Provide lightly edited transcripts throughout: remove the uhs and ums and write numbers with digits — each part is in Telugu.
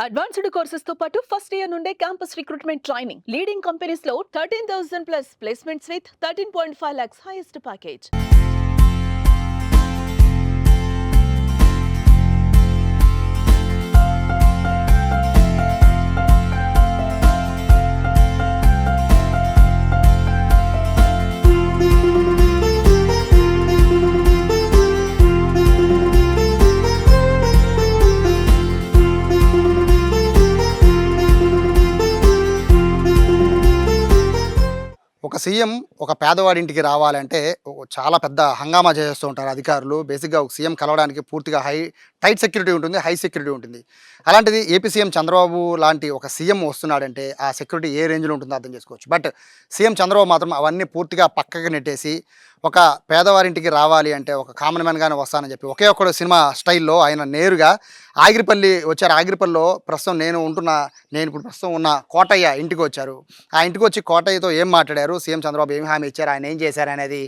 అడ్వాన్స్డ్ కోర్సెస్ తో పాటు ఫస్ట్ ఇయర్ నుండే campus recruitment training leading companies లో 13,000 plus placements with 13.5 lakhs highest package. ఒక సీఎం ఒక పేదవాడింటికి రావాలంటే చాలా పెద్ద హంగామా చేస్తూ ఉంటారు అధికారులు. బేసిక్‌గా ఒక సీఎం కలవడానికి పూర్తిగా టైట్ సెక్యూరిటీ ఉంటుంది. హై సెక్యూరిటీ ఉంటుంది. అలాంటిది ఏపీ సీఎం చంద్రబాబు లాంటి ఒక సీఎం వస్తున్నాడంటే ఆ సెక్యూరిటీ ఏ రేంజ్‌లో ఉంటుందో అర్థం చేసుకోవచ్చు. బట్ సీఎం చంద్రబాబు మాత్రం అవన్నీ పూర్తిగా పక్కకి నెట్టేసి ఒక పేదవారింటికి రావాలి అంటే ఒక కామన్ మ్యాన్‌గానే వస్తానని చెప్పి ఒకే ఒక్కడు సినిమా స్టైల్‌లో ఆయన నేరుగా ఆగిరిపల్లి వచ్చారు. ఆగిరిపల్లిలో ప్రస్తుతం నేను ఇప్పుడు ప్రస్తుతం ఉన్న కోటయ్య ఇంటికి వచ్చారు. ఆ ఇంటికి వచ్చి కోటయ్యతో ఏం మాట్లాడారు, సీఎం చంద్రబాబు ఏమి హామీ ఇచ్చారు, ఆయన ఏం చేశారు అనేది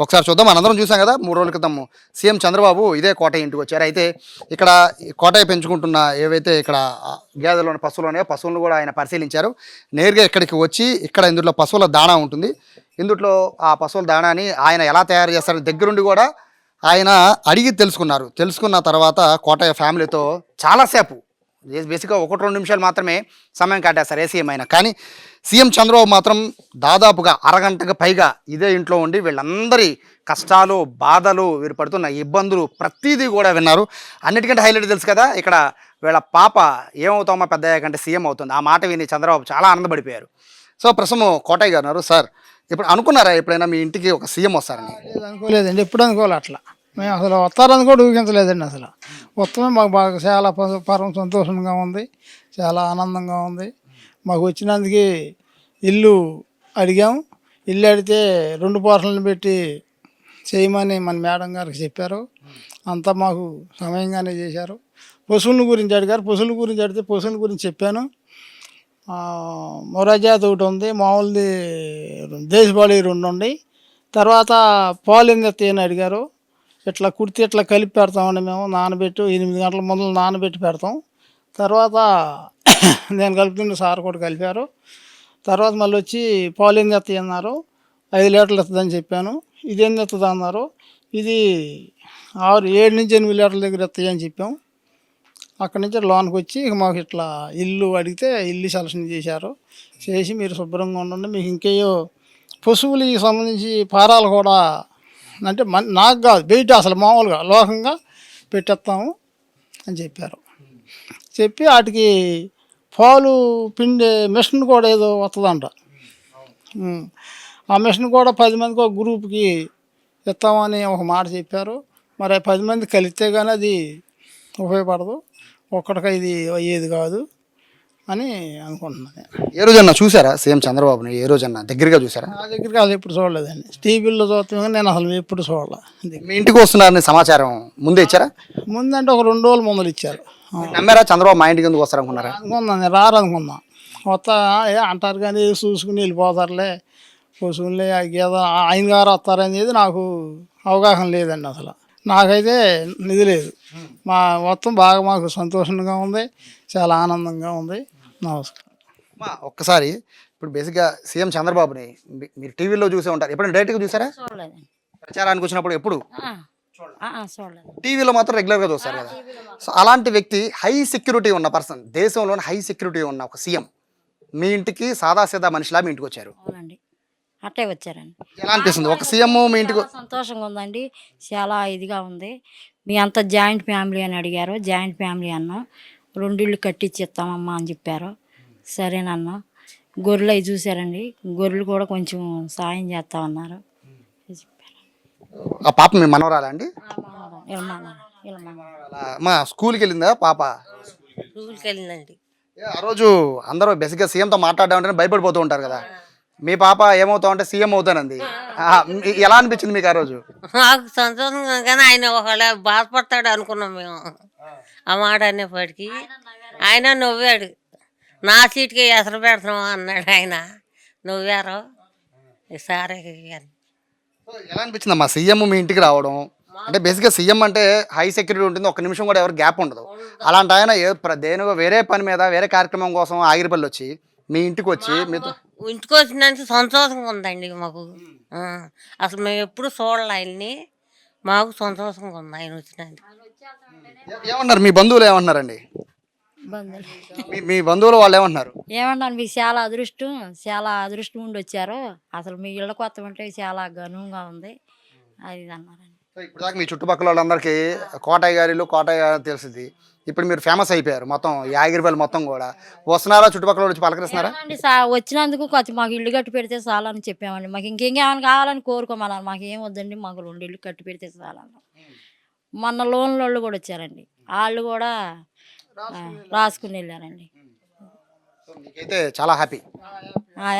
ఒకసారి చూద్దాం. మనందరం చూసాం కదా 3 రోజుల క్రితం సీఎం చంద్రబాబు ఇదే కోటయ్య ఇంటికి వచ్చారు. అయితే ఇక్కడ కోటయ్య పెంచుకుంటున్న ఏవైతే ఇక్కడ గేదెలోని పశువులు ఉన్నాయో పశువులను కూడా ఆయన పరిశీలించారు. నేరుగా ఇక్కడికి వచ్చి ఇందులో పశువుల దాణా ఉంటుంది. ఇందులో ఆ పశువుల దాణాని ఆయన ఎలా తయారు చేస్తారని దగ్గరుండి కూడా ఆయన అడిగి తెలుసుకున్న తర్వాత కోటయ్య ఫ్యామిలీతో చాలాసేపు బేసిక్గా 1-2 నిమిషాలు మాత్రమే సమయం కాటేస్తారు ఏ సీఎం అయినా. కానీ సీఎం చంద్రబాబు మాత్రం దాదాపుగా అరగంటకు పైగా ఇదే ఇంట్లో ఉండి వీళ్ళందరి కష్టాలు, బాధలు, వీరు పడుతున్న ఇబ్బందులు ప్రతిదీ కూడా విన్నారు. అన్నిటికంటే హైలైట్ తెలుసు కదా, ఇక్కడ వీళ్ళ పాప ఏమవుతామో పెద్దయ్య కంటే సీఎం అవుతుంది. ఆ మాట విని చంద్రబాబు చాలా ఆనందపడిపోయారు. సో ప్రస్తుతం కోటయ్య గారు ఉన్నారు. సార్, ఇప్పుడు అనుకున్నారా ఎప్పుడైనా మీ ఇంటికి ఒక సీఎం వస్తారని? అనుకోలేదండి, ఎప్పుడు అనుకోవాలి అట్లా. మేము అసలు వస్తారని కూడా ఊహించలేదండి. అసలు మొత్తమే మాకు బాగా చాలా పరమ సంతోషంగా ఉంది, చాలా ఆనందంగా ఉంది. మాకు వచ్చినందుకు ఇల్లు అడిగాం. ఇల్లు అడిగితే 2 పోర్షన్లు పెట్టి చేయమని మన మేడం గారికి చెప్పారు. అంతా మాకు సమయంగానే చేశారు. పశువుల గురించి అడిగారు. పశువుల గురించి అడిగితే పశువుల గురించి చెప్పాను. మొరాజాతి ఒకటి ఉంది, మామూలుది దేశపాళి 2 ఉన్నాయి. తర్వాత పాలెందెత్తి అని అడిగారు. ఇట్లా కుడితే ఇట్లా కలిపి పెడతామండి మేము, నానబెట్టి 8 గంటల ముందు నానబెట్టి పెడతాం. తర్వాత నేను కలుపుతుండే సార్ కూడా కలిపారు. తర్వాత మళ్ళీ వచ్చి పాలెందెత్తి అన్నారు. 5 లీటర్లు ఎత్తుందని చెప్పాను. ఇదేం ఎత్తుంది అన్నారు. ఇది 7 నుంచి 8 లీటర్ల దగ్గర ఎత్తాయి అని చెప్పాం. అక్కడి నుంచి లోనికి వచ్చి మాకు ఇట్లా ఇల్లు అడిగితే ఇల్లు సెలక్షన్ చేసి మీరు శుభ్రంగా ఉండండి, మీకు ఇంకేయో పశువులకి సంబంధించి పారాలు కూడా అంటే నాకు కాదు, బయట అసలు మామూలుగా లోకంగా పెట్టేస్తాము అని చెప్పారు. చెప్పి వాటికి పాలు పిండే మిషన్ కూడా ఏదో వస్తుందంట. ఆ మిషన్ కూడా 10 మందికి ఒక గ్రూప్కి ఇస్తామని ఒక మాట చెప్పారు. మరి 10 మంది కలిస్తే కానీ అది ఉపయోగపడదు, ఒక్కడికి ఇది అయ్యేది కాదు అని అనుకుంటున్నాను. ఏ రోజన్నా చూసారా సీఎం చంద్రబాబుని? ఏ రోజన్నా దగ్గరగా చూసారా? నా దగ్గరికి అసలు ఎప్పుడు చూడలేదండి. టీవీలో చూస్తాం కానీ నేను అసలు ఎప్పుడు చూడలే. మీ ఇంటికి వస్తున్నారని సమాచారం ముందే ఇచ్చారా? ముందంటే ఒక 2 రోజుల ముందు ఇచ్చారు. నమ్మారా చంద్రబాబు మా ఇంటికి ఎందుకు వస్తారనుకున్నారా? అనుకున్నాను, నేను రారనుకున్నా. వస్తా అంటారు కానీ చూసుకుని వెళ్ళిపోతారులే పశువులే గేద ఆయన గారు వస్తారనేది నాకు అవగాహన లేదండి. అసలు నాకైతే నిధి లేదు. మొత్తం బాగా మాకు సంతోషంగా ఉంది, చాలా ఆనందంగా ఉంది. నమస్కారం. ఒక్కసారి ఇప్పుడు బేసిక్గా సీఎం చంద్రబాబుని మీరు టీవీలో చూసే ఉంటారు, ఎప్పుడైనా డైరెక్ట్గా చూసారా? ప్రచారానికి వచ్చినప్పుడు ఎప్పుడు టీవీలో మాత్రం రెగ్యులర్గా చూస్తారు కదా. సో అలాంటి వ్యక్తి, హై సెక్యూరిటీ ఉన్న పర్సన్, దేశంలోని హై సెక్యూరిటీ ఉన్న ఒక సీఎం మీ ఇంటికి సాదాసీదా మనిషిలా మీ ఇంటికి వచ్చారు. అట్టే వచ్చారండి. ఎలా అనిపిస్తుంది ఒక సీఎం మీ ఇంటికి? సంతోషంగా ఉందండి, చాలా ఇదిగా ఉంది. మీ అంతా జాయింట్ ఫ్యామిలీ అని అడిగారు. జాయింట్ ఫ్యామిలీ అన్నాం. 2 ఇళ్ళు కట్టించి ఇస్తామమ్మా అని చెప్పారు. సరేనన్నా. గొర్రెలు అవి చూసారండి, గొర్రెలు కూడా కొంచెం సాయం చేస్తామన్నారు. ఆ పాప మీ మనవరాలా అండి? మా స్కూల్కి వెళ్ళిందా పాప? స్కూల్కి వెళ్ళిందండి. ఆ రోజు అందరూ బేసిక్గా సీఎంతో మాట్లాడడానికి భయపడిపోతూ ఉంటారు కదా. మీ పాప ఏమవుతావు అంటే సీఎం అవుతానంది. ఎలా అనిపించింది మీకు ఆ రోజు? నాకు సంతోషంగా, కానీ ఆయన ఒకవేళ బాధపడతాడు అనుకున్నాం మేము. ఆ మాట అనేప్పటికీ ఆయన నవ్వాడు. నా సీట్కి ఎసరు పెడతాం అన్నాడు ఆయన. నవ్వారు. సరే ఎలా అనిపించింది అమ్మా సీఎం మీ ఇంటికి రావడం? అంటే బేసిక్గా సీఎం అంటే హై సెక్యూరిటీ ఉంటుంది, ఒక్క నిమిషం కూడా ఎవరు గ్యాప్ ఉండదు. అలాంటి ఆయన దేనికో వేరే పని మీద వేరే కార్యక్రమం కోసం ఆగిరిపల్లి వచ్చి మీ ఇంటికి వచ్చి మీతో ఇంటికి వచ్చినందుకు సంతోషంగా ఉందండి మాకు. ఆ, అసలు మేము ఎప్పుడు చూడాలి ఆయన్ని, మాకు సంతోషంగా ఉంది ఆయన వచ్చినందుకు. ఏమన్నారు మీ బంధువులు ఏమన్నారండి? బంధువులు మీ బంధువులు వాళ్ళు ఏమన్నారు? ఏమన్నాను, మీకు చాలా అదృష్టం ఉండి వచ్చారు, అసలు మీ ఇళ్ళ కొత్త ఉంటే చాలా ఘనంగా ఉంది అది ఇది అన్నారండి. సో ఇప్పుడు దాకా మీ చుట్టుపక్కల వాళ్ళందరికీ కోటయ్య గారు తెలిసింది. ఇప్పుడు మీరు ఫేమస్ అయిపోయారు, మొత్తం ఈ ఆగిరిపల్లి మొత్తం కూడా వస్తున్నారా, చుట్టుపక్కల వాళ్ళు వచ్చి పలకరిస్తున్నారా? ఏమండి వచ్చినందుకు కొంచెం మాకు ఇల్లు కట్టి పెడితే చాలని చెప్పామండి. మాకు ఇంకేమైనా కావాలని కోరుకోమన్నారు. మాకు ఏం వద్దండి, మాకు 2 ఇల్లు కట్టి పెడితే చాలన్నారు. మొన్న లోన్ల వాళ్ళు కూడా వచ్చారండి, వాళ్ళు కూడా రాసుకుని వెళ్ళారండి. సో మీకైతే చాలా హ్యాపీ.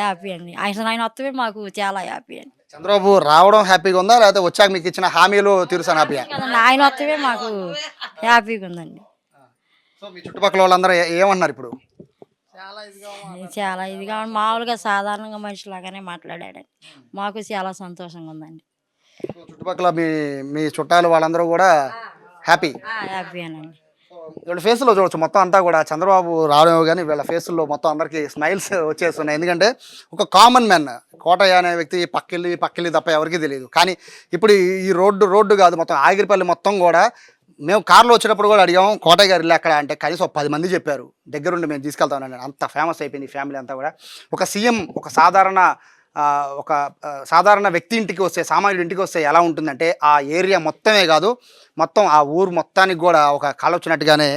హ్యాపీ అండి, ఆయన వస్తమే మాకు చాలా హ్యాపీ అండి. చంద్రబాబు రావడం హ్యాపీగా ఉందా, లేకపోతే వచ్చాక మీకు ఇచ్చిన హామీలు తీరుసాను హ్యాపీయా? కదండి, ఆయన వస్తమే మాకు హ్యాపీగా ఉందండి. సో మీ చుట్టుపక్కల వాళ్ళందరూ ఏమన్నారు ఇప్పుడు? చాలా ఇదిగా మామూలుగా సాధారణంగా మనిషిలాగానే మాట్లాడాడండి, మాకు చాలా సంతోషంగా ఉందండి. సో చుట్టుపక్కల మీ చుట్టాలు వాళ్ళందరూ కూడా హ్యాపీ. హ్యాపీ అనండి. వీళ్ళ ఫేస్లో చూడొచ్చు, మొత్తం అంతా కూడా చంద్రబాబు రావడమేమో కానీ వీళ్ళ ఫేసుల్లో మొత్తం అందరికీ స్మైల్స్ వచ్చేస్తున్నాయి. ఎందుకంటే ఒక కామన్ మ్యాన్ కోటయ్య అనే వ్యక్తి పక్కిల్లి తప్ప ఎవరికీ తెలియదు. కానీ ఇప్పుడు ఈ రోడ్డు కాదు, మొత్తం ఆగిరిపల్లి మొత్తం కూడా మేము కార్లో వచ్చేటప్పుడు కూడా అడిగాము కోటయ్య గారు ఇల్లు ఎక్కడ అంటే కనీసం 10 మంది చెప్పారు, దగ్గరుండి మేము తీసుకెళ్తామని. అంత ఫేమస్ అయిపోయింది ఈ ఫ్యామిలీ అంతా కూడా. ఒక సీఎం ఒక సాధారణ వ్యక్తి ఇంటికి వస్తే, సామాన్యుడి ఇంటికి వస్తే ఎలా ఉంటుందంటే ఆ ఏరియా మొత్తమే కాదు, మొత్తం ఆ ఊరు మొత్తానికి కూడా ఒక కళ వచ్చినట్టుగానే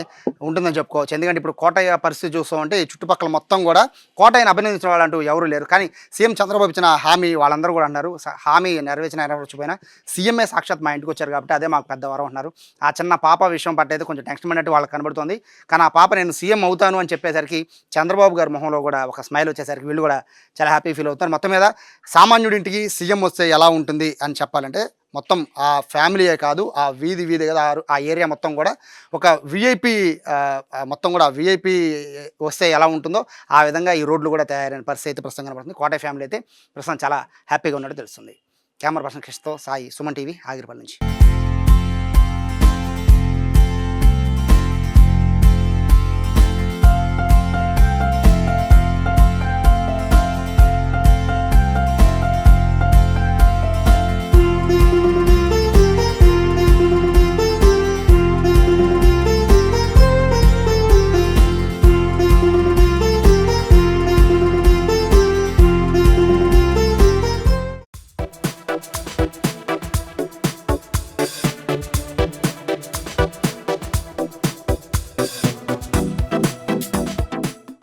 ఉంటుందని చెప్పుకోవచ్చు. ఎందుకంటే ఇప్పుడు కోటయ్య పరిస్థితి చూస్తామంటే ఈ చుట్టుపక్కల మొత్తం కూడా కోటయ్యని అభినందించిన వాళ్ళంటూ ఎవరు లేరు. కానీ సీఎం చంద్రబాబు ఇచ్చిన హామీ వాళ్ళందరూ కూడా అన్నారు, హామీ నెరవేర్చిపోయినా సీఎంఏ సాక్షాత్ మా ఇంటికి వచ్చారు కాబట్టి అదే మాకు పెద్ద వరం అంటున్నారు. ఆ చిన్న పాప విషయం పట్టయితే కొంచెం టెన్షన్ పడినట్టు వాళ్ళకి కనబడుతుంది. కానీ ఆ పాప నేను సీఎం అవుతాను అని చెప్పేసరికి చంద్రబాబు గారి మొహంలో కూడా ఒక స్మైల్ వచ్చేసరికి వీళ్ళు కూడా చాలా హ్యాపీ ఫీల్ అవుతారు. మొత్తం మీద సామాన్యుడింటికి సీఎం వస్తే ఎలా ఉంటుంది అని చెప్పాలంటే మొత్తం ఆ ఫ్యామిలీయే కాదు, ఆ వీధి కదా, ఆ ఏరియా మొత్తం కూడా ఒక విఐపి, మొత్తం కూడా విఐపి వస్తే ఎలా ఉంటుందో ఆ విధంగా ఈ రోడ్లు కూడా తయారైన పరిస్థితి అయితే ప్రస్తుతం కనబడుతుంది. కోటయ్య ఫ్యామిలీ అయితే ప్రస్తుతం చాలా హ్యాపీగా ఉన్నట్టు తెలుస్తుంది. కెమెరా పర్సన్ కృష్ణతో సాయి, సుమన్ టీవీ, ఆగిరిపల్లి నుంచి.